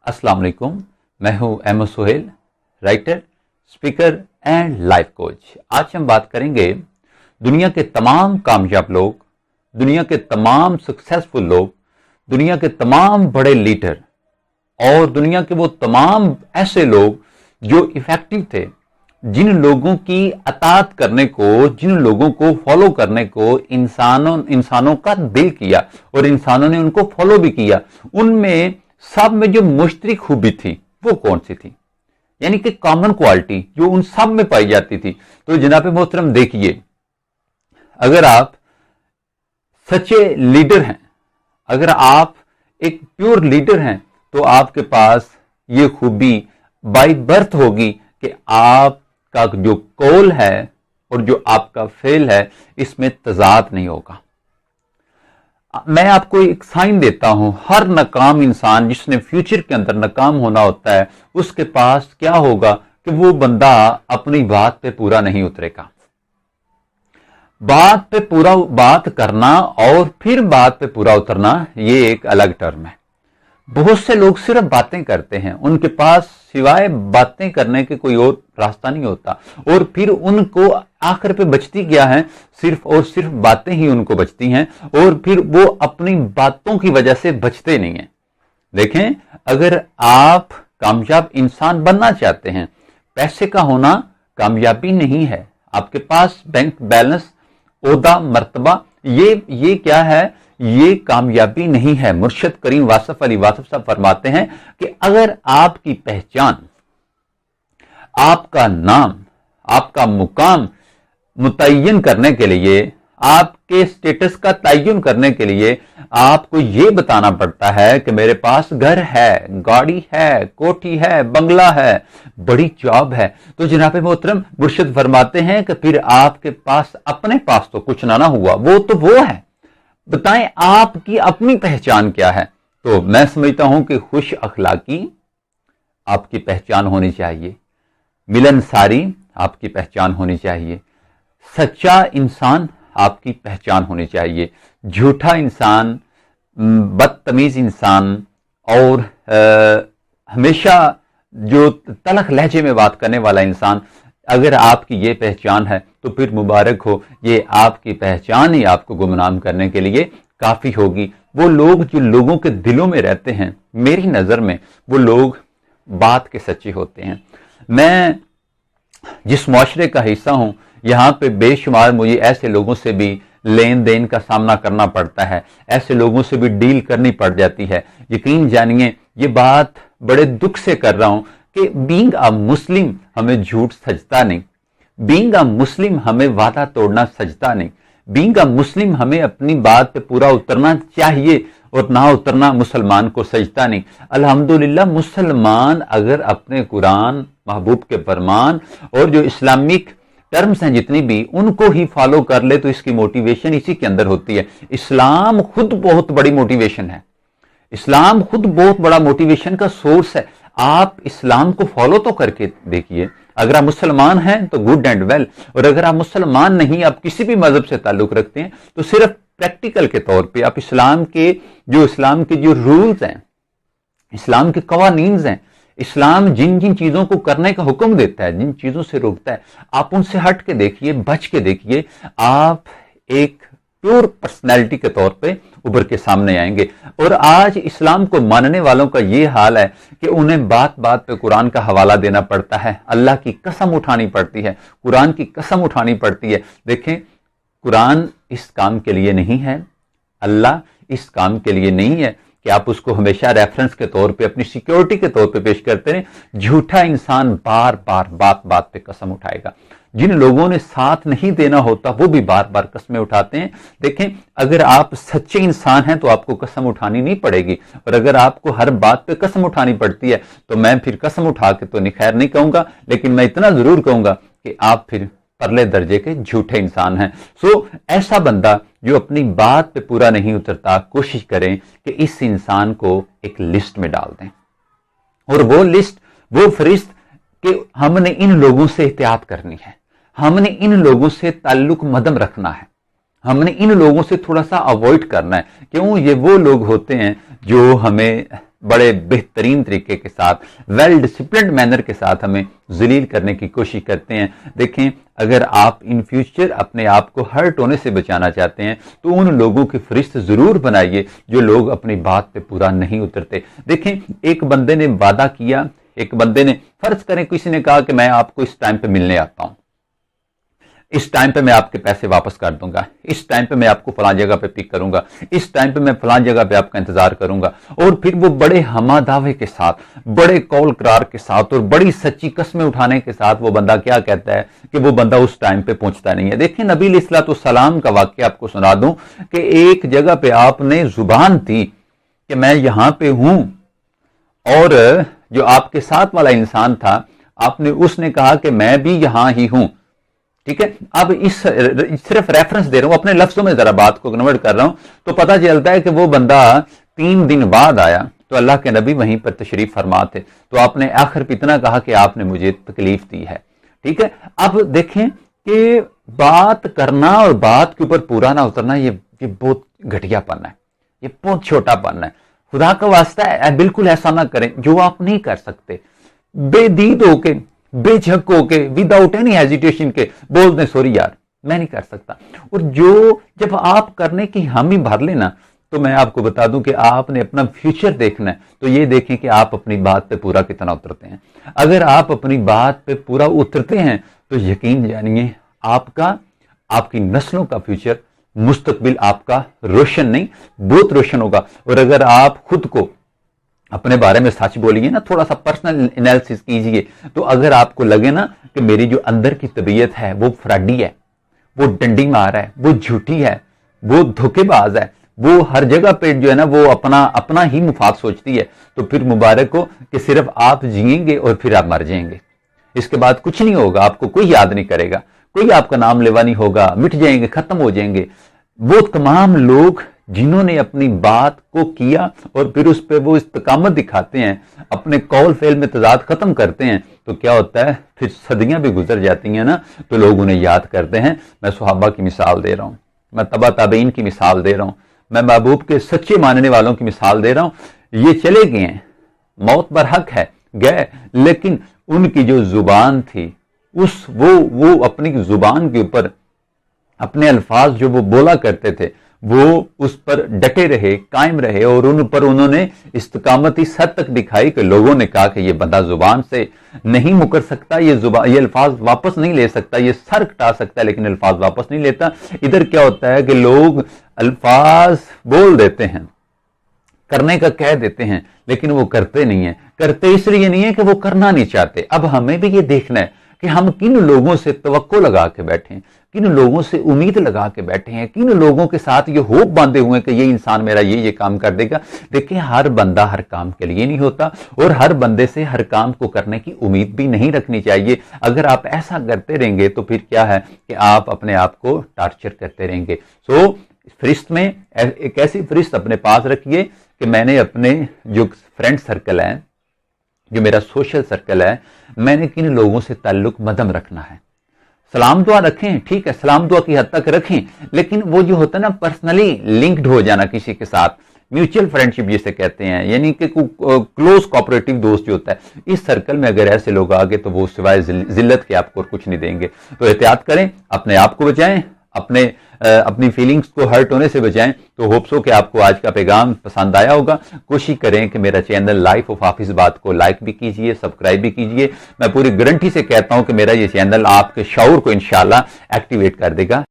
अस्सलाम वालेकुम। मैं हूं Ahmed Suhail, writer, speaker and life coach. आज हम बात करेंगे दुनिया के तमाम कामयाब लोग, दुनिया के तमाम सक्सेसफुल लोग, दुनिया के तमाम बड़े लीडर और दुनिया के वो तमाम ऐसे लोग जो इफेक्टिव थे, जिन लोगों की अताअत करने को, जिन लोगों को फॉलो करने को इंसानों का दिल किया और इंसानों ने उनको फॉलो भी किया। उनमें सब में जो मुश्तरक खूबी थी वो कौन सी थी, यानी कि कॉमन क्वालिटी जो उन सब में पाई जाती थी। तो जनाब मोहतरम देखिए, अगर आप सच्चे लीडर हैं, अगर आप एक प्योर लीडर हैं, तो आपके पास ये खूबी बाय बर्थ होगी कि आपका जो कौल है और जो आपका फेल है इसमें तजाद नहीं होगा। मैं आपको एक साइन देता हूं, हर नाकाम इंसान जिसने फ्यूचर के अंदर नाकाम होना होता है, उसके पास क्या होगा कि वो बंदा अपनी बात पे पूरा नहीं उतरेगा। बात पे पूरा बात करना और फिर बात पे पूरा उतरना ये एक अलग टर्म है। बहुत से लोग सिर्फ बातें करते हैं, उनके पास सिवाय बातें करने के कोई और रास्ता नहीं होता, और फिर उनको आखिर पे बचती क्या है, सिर्फ और सिर्फ बातें ही उनको बचती हैं, और फिर वो अपनी बातों की वजह से बचते नहीं हैं। देखें, अगर आप कामयाब इंसान बनना चाहते हैं, पैसे का होना कामयाबी नहीं है। आपके पास बैंक बैलेंस, ओहदा, मर्तबा, ये क्या है, ये कामयाबी नहीं है। मुर्शद करीम वासफ अली वासफ साहब फरमाते हैं कि अगर आपकी पहचान, आपका नाम, आपका मुकाम मुतय्यन करने के लिए, आपके स्टेटस का तयन करने के लिए आपको ये बताना पड़ता है कि मेरे पास घर है, गाड़ी है, कोठी है, बंगला है, बड़ी जॉब है, तो जनाब मोहतरम मुर्शिद फरमाते हैं कि फिर आपके पास अपने पास तो कुछ ना हुआ, वो है। बताएं आपकी अपनी पहचान क्या है। तो मैं समझता हूं कि खुश अखलाकी आपकी पहचान होनी चाहिए, मिलनसारी आपकी पहचान होनी चाहिए, सच्चा इंसान आपकी पहचान होनी चाहिए। झूठा इंसान, बदतमीज इंसान और हमेशा जो तलख लहजे में बात करने वाला इंसान, अगर आपकी ये पहचान है तो फिर मुबारक हो, ये आपकी पहचान ही आपको गुमनाम करने के लिए काफ़ी होगी। वो लोग जो लोगों के दिलों में रहते हैं, मेरी नज़र में वो लोग बात के सच्चे होते हैं। मैं जिस मुआशरे का हिस्सा हूँ, यहाँ पे बेशुमार मुझे ऐसे लोगों से भी लेन देन का सामना करना पड़ता है, ऐसे लोगों से भी डील करनी पड़ जाती है। यकीन जानिए, ये बात बड़े दुख से कर रहा हूँ कि बीइंग अ मुस्लिम हमें झूठ सजता नहीं, बीइंग अ मुस्लिम हमें वादा तोड़ना सजता नहीं, बीइंग अ मुस्लिम हमें अपनी बात पे पूरा उतरना चाहिए और ना उतरना मुसलमान को सजता नहीं। अल्हम्दुलिल्लाह, मुसलमान अगर अपने कुरान, महबूब के फरमान और जो इस्लामिक टर्म्स हैं जितनी भी, उनको ही फॉलो कर ले तो इसकी मोटिवेशन इसी के अंदर होती है। इस्लाम खुद बहुत बड़ी मोटिवेशन है, इस्लाम खुद बहुत बड़ा मोटिवेशन का सोर्स है। आप इस्लाम को फॉलो तो करके देखिए। अगर आप मुसलमान हैं तो गुड एंड वेल, और अगर आप मुसलमान नहीं, आप किसी भी मजहब से ताल्लुक रखते हैं, तो सिर्फ प्रैक्टिकल के तौर पे आप इस्लाम के जो रूल्स हैं, इस्लाम के कवानीन हैं, इस्लाम जिन जिन चीजों को करने का हुक्म देता है, जिन चीजों से रोकता है, आप उनसे हट के देखिए, बच के देखिए, आप एक प्योर पर्सनैलिटी के तौर पे उभर के सामने आएंगे। और आज इस्लाम को मानने वालों का ये हाल है कि उन्हें बात बात पे कुरान का हवाला देना पड़ता है, अल्लाह की कसम उठानी पड़ती है, कुरान की कसम उठानी पड़ती है। देखें, कुरान इस काम के लिए नहीं है, अल्लाह इस काम के लिए नहीं है कि आप उसको हमेशा रेफरेंस के तौर पे, अपनी सिक्योरिटी के तौर पे पेश करते रहें। झूठा इंसान बार बार बात बात पे कसम उठाएगा। जिन लोगों ने साथ नहीं देना होता वो भी बार बार कस्में उठाते हैं। देखें, अगर आप सच्चे इंसान हैं तो आपको कसम उठानी नहीं पड़ेगी, और अगर आपको हर बात पे कसम उठानी पड़ती है तो मैं फिर कसम उठा के तो खैर नहीं कहूंगा, लेकिन मैं इतना जरूर कहूंगा कि आप फिर परले दर्जे के झूठे इंसान हैं। सो ऐसा बंदा जो अपनी बात पे पूरा नहीं उतरता, कोशिश करें कि इस इंसान को एक लिस्ट में डाल दें, और वो लिस्ट, वो फरिश्त कि हमने इन लोगों से एहतियात करनी है, हमने इन लोगों से ताल्लुक मदम रखना है, हमने इन लोगों से थोड़ा सा अवॉइड करना है। क्यों? ये वो लोग होते हैं जो हमें بڑے بہترین طریقے کے ساتھ ویل ڈسپلنڈ مینر کے ساتھ ہمیں ذلیل کرنے کی کوشش کرتے ہیں۔ دیکھیں اگر آپ ان فیوچر اپنے آپ کو ہرٹ ہونے سے بچانا چاہتے ہیں تو ان لوگوں کی فہرست ضرور بنائیے جو لوگ اپنی بات پہ پورا نہیں اترتے۔ دیکھیں ایک بندے نے وعدہ کیا، ایک بندے نے فرض کریں کسی نے کہا کہ میں آپ کو اس ٹائم پہ ملنے آتا ہوں، اس ٹائم پہ میں آپ کے پیسے واپس کر دوں گا، اس ٹائم پہ میں آپ کو فلاں جگہ پہ پک کروں گا، اس ٹائم پہ میں فلاں جگہ پہ آپ کا انتظار کروں گا، اور پھر وہ بڑے ہما دعوے کے ساتھ، بڑے قول قرار کے ساتھ اور بڑی سچی قسمیں اٹھانے کے ساتھ وہ بندہ کیا کہتا ہے کہ وہ بندہ اس ٹائم پہ پہنچتا نہیں ہے۔ دیکھیں نبی علیہ الصلوۃ والسلام کا واقعہ آپ کو سنا دوں کہ ایک جگہ پہ آپ نے زبان تھی کہ میں یہاں پہ ہوں، اور جو آپ کے ساتھ والا انسان تھا اس نے کہا کہ میں بھی یہاں ہی ہوں، ٹھیک ہے۔ اب صرف ریفرنس دے رہا ہوں، اپنے لفظوں میں ذرا بات کو کنورٹ کر رہا ہوں تو پتہ چلتا ہے کہ وہ بندہ 3 دن بعد آیا تو اللہ کے نبی وہیں پر تشریف فرما تھے، تو آپ نے آخر پہ اتنا کہا کہ آپ نے مجھے تکلیف دی ہے، ٹھیک ہے۔ اب دیکھیں کہ بات کرنا اور بات کے اوپر پورا نہ اترنا یہ بہت گھٹیا پن ہے، یہ بہت چھوٹا پن ہے۔ خدا کا واسطہ ہے بالکل ایسا نہ کریں جو آپ نہیں کر سکتے، بے دید ہو کے، بے جھک ہو کے، وداؤٹ اینی ہیزیٹیشن کے بول دیں سوری یار میں نہیں کر سکتا، اور جب آپ کرنے کی حامی بھر لینا تو میں آپ کو بتا دوں کہ آپ نے اپنا فیوچر دیکھنا ہے تو یہ دیکھیں کہ آپ اپنی بات پہ پورا کتنا اترتے ہیں۔ اگر آپ اپنی بات پہ پورا اترتے ہیں تو یقین جانیے آپ کی نسلوں کا فیوچر، مستقبل آپ کا روشن نہیں بہت روشن ہوگا۔ اور اگر آپ خود کو اپنے بارے میں سچ بولیے نا، تھوڑا سا پرسنل انالیسس کیجئے، تو اگر آپ کو لگے نا کہ میری جو اندر کی طبیعت ہے وہ فراڈی ہے، وہ ڈنڈی مار ہے، وہ جھوٹی ہے، وہ دھوکے باز ہے، وہ ہر جگہ پہ جو ہے نا وہ اپنا ہی مفاد سوچتی ہے، تو پھر مبارک ہو کہ صرف آپ جئیں گے اور پھر آپ مر جائیں گے، اس کے بعد کچھ نہیں ہوگا، آپ کو کوئی یاد نہیں کرے گا، کوئی آپ کا نام لیوا نہیں ہوگا، مٹ جائیں گے، ختم ہو جائیں گے۔ وہ تمام لوگ جنہوں نے اپنی بات کو کیا اور پھر اس پہ وہ استقامت دکھاتے ہیں، اپنے قول فعل میں تضاد ختم کرتے ہیں، تو کیا ہوتا ہے پھر صدیاں بھی گزر جاتی ہیں نا تو لوگ انہیں یاد کرتے ہیں۔ میں صحابہ کی مثال دے رہا ہوں، میں تبع تابعین کی مثال دے رہا ہوں، میں محبوب کے سچے ماننے والوں کی مثال دے رہا ہوں۔ یہ چلے گئے ہیں، موت برحق ہے، گئے، لیکن ان کی جو زبان تھی وہ اپنی زبان کے اوپر اپنے الفاظ جو وہ بولا کرتے تھے وہ اس پر ڈٹے رہے، قائم رہے، اور ان پر انہوں نے استقامت اس حد تک دکھائی کہ لوگوں نے کہا کہ یہ بندہ زبان سے نہیں مکر سکتا، یہ الفاظ واپس نہیں لے سکتا، یہ سر کٹا سکتا ہے لیکن الفاظ واپس نہیں لیتا۔ ادھر کیا ہوتا ہے کہ لوگ الفاظ بول دیتے ہیں، کرنے کا کہہ دیتے ہیں، لیکن وہ کرتے نہیں ہیں۔ کرتے اس لیے نہیں ہے کہ وہ کرنا نہیں چاہتے۔ اب ہمیں بھی یہ دیکھنا ہے کہ ہم کن لوگوں سے توقع لگا کے بیٹھے ہیں، کن لوگوں سے امید لگا کے بیٹھے ہیں، کن لوگوں کے ساتھ یہ ہوپ باندھے ہوئے ہیں کہ یہ انسان میرا یہ کام کر دے گا۔ دیکھیں ہر بندہ ہر کام کے لیے نہیں ہوتا، اور ہر بندے سے ہر کام کو کرنے کی امید بھی نہیں رکھنی چاہیے۔ اگر آپ ایسا کرتے رہیں گے تو پھر کیا ہے کہ آپ اپنے آپ کو ٹارچر کرتے رہیں گے۔ فہرست میں ایک ایسی فہرست اپنے پاس رکھیے کہ میں نے اپنے جو فرینڈ سرکل ہے، جو میرا سوشل سرکل ہے، میں نے کن لوگوں سے تعلق مدم رکھنا ہے۔ سلام دعا رکھیں، ٹھیک ہے، سلام دعا کی حد تک رکھیں، لیکن وہ جو ہوتا ہے نا پرسنلی لنکڈ ہو جانا کسی کے ساتھ، میوچل فرینڈشپ جسے کہتے ہیں، یعنی کہ کلوز کوآپریٹو دوست جو ہوتا ہے، اس سرکل میں اگر ایسے لوگ آگے تو وہ سوائے ذلت کے آپ کو کچھ نہیں دیں گے۔ تو احتیاط کریں، اپنے آپ کو بچائیں، اپنی فیلنگز کو ہرٹ ہونے سے بچائیں۔ تو ہوپ سو کہ آپ کو آج کا پیغام پسند آیا ہوگا۔ کوشش کریں کہ میرا چینل لائف آف حافظ بات کو لائک بھی کیجئے، سبسکرائب بھی کیجئے۔ میں پوری گارنٹی سے کہتا ہوں کہ میرا یہ چینل آپ کے شعور کو انشاءاللہ ایکٹیویٹ کر دے گا۔